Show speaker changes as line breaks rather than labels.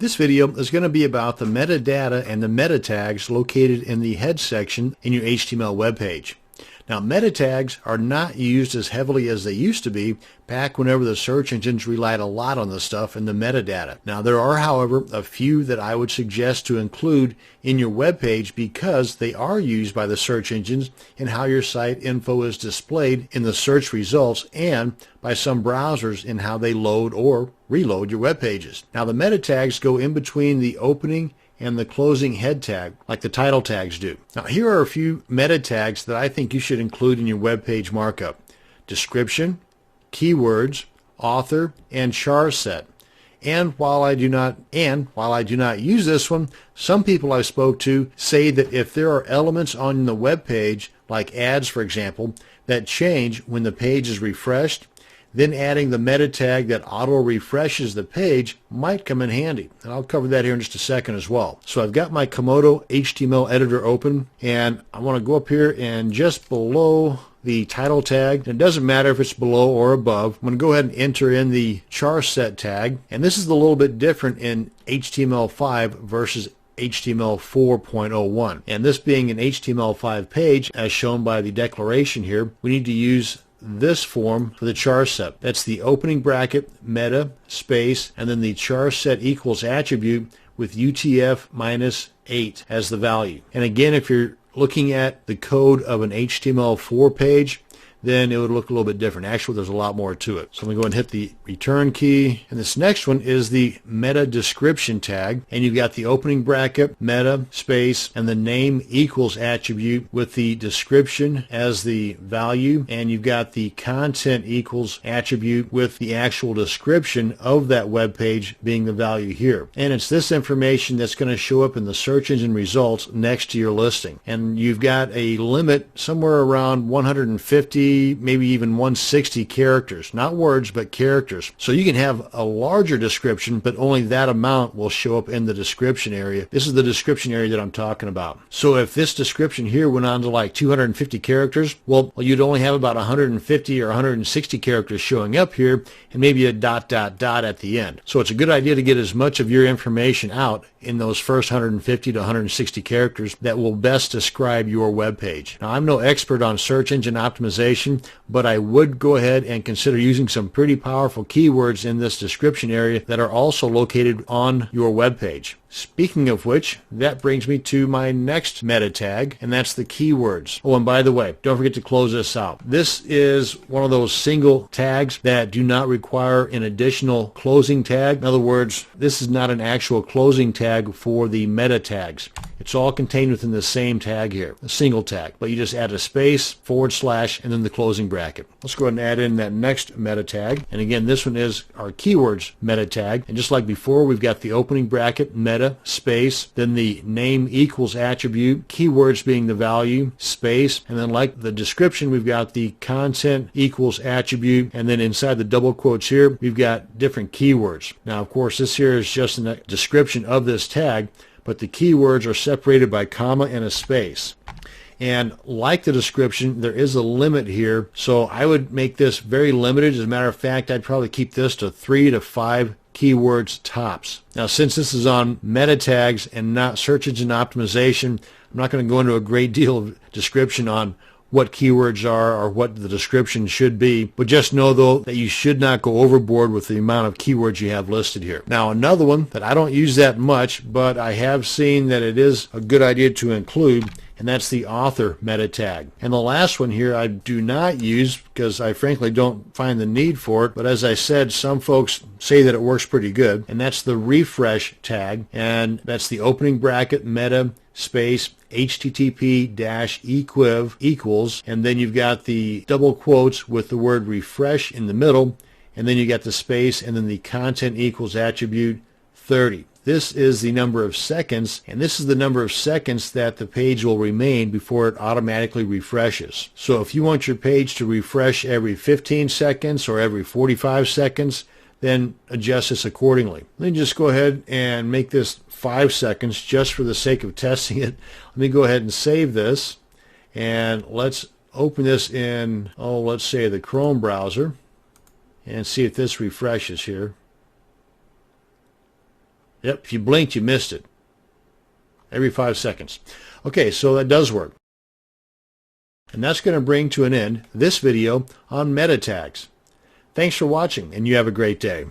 This video is going to be about the metadata and the meta tags located in the head section in your HTML web page. Now, meta tags are not used as heavily as they used to be back whenever the search engines relied a lot on the stuff in the metadata. Now, there are, however, a few that I would suggest to include in your web page because they are used by the search engines in how your site info is displayed in the search results and by some browsers in how they load or reload your web pages. Now, the meta tags go in between the opening and the closing head tag like the title tags do. Now, here are a few meta tags that I think you should include in your web page markup: description, keywords, author, and char set. And while I do not use this one, some people I spoke to say that if there are elements on the web page, like ads for example, that change when the page is refreshed, then adding the meta tag that auto refreshes the page might come in handy. And I'll cover that here in just a second as well. So I've got my Komodo HTML editor open, and I want to go up here and just below the title tag, and it doesn't matter if it's below or above, I'm going to go ahead and enter in the char set tag. And this is a little bit different in HTML5 versus HTML 4.01. And this being an HTML5 page, as shown by the declaration here, we need to use this form for the char set. That's the opening bracket, meta, space, and then the char set equals attribute with UTF minus 8 as the value. And again, if you're looking at the code of an HTML4 page, then it would look a little bit different. Actually, there's a lot more to it. So I'm going to go ahead and hit the return key. And this next one is the meta description tag. And you've got the opening bracket, meta, space, and the name equals attribute with the description as the value. And you've got the content equals attribute with the actual description of that web page being the value here. And it's this information that's going to show up in the search engine results next to your listing. And you've got a limit somewhere around 150, maybe even 160 characters, not words, but characters. So you can have a larger description, but only that amount will show up in the description area. This is the description area that I'm talking about. So if this description here went on to like 250 characters, well, you'd only have about 150 or 160 characters showing up here, and maybe a ... at the end. So it's a good idea to get as much of your information out in those first 150 to 160 characters that will best describe your web page. Now, I'm no expert on search engine optimization, but I would go ahead and consider using some pretty powerful keywords in this description area that are also located on your web page. Speaking of which, that brings me to my next meta tag, and that's the keywords. Oh, and by the way, don't forget to close this out. This is one of those single tags that do not require an additional closing tag. In other words, this is not an actual closing tag for the meta tags. It's all contained within the same tag here, a single tag. But you just add a space, /, and then the closing bracket. Let's go ahead and add in that next meta tag. And again, this one is our keywords meta tag. And just like before, we've got the opening bracket, meta, space, then the name equals attribute, keywords being the value, space, and then like the description, we've got the content equals attribute, and then inside the double quotes here, we've got different keywords. Now, of course, this here is just a description of this tag, but the keywords are separated by comma and a space. And like the description, there is a limit here, so I would make this very limited. As a matter of fact, I'd probably keep this to 3 to 5 keywords tops. Now, since this is on meta tags and not search engine optimization, I'm not going to go into a great deal of description on what keywords are or what the description should be, but just know though that you should not go overboard with the amount of keywords you have listed here. Now, another one that I don't use that much, but I have seen that it is a good idea to include, and that's the author meta tag. And the last one here I do not use because I frankly don't find the need for it, but as I said, some folks say that it works pretty good, and that's the refresh tag, and that's the opening bracket, meta, space, http-equiv equals, and then you've got the double quotes with the word refresh in the middle, and then you got the space, and then the content equals attribute 30. This is the number of seconds, and this is the number of seconds that the page will remain before it automatically refreshes. So if you want your page to refresh every 15 seconds or every 45 seconds, then adjust this accordingly. Let me just go ahead and make this 5 seconds just for the sake of testing it. Let me go ahead and save this, and let's open this in, let's say the Chrome browser, and see if this refreshes here. Yep, if you blinked, you missed it. Every 5 seconds. Okay, so that does work. And that's going to bring to an end this video on meta tags. Thanks for watching, and you have a great day.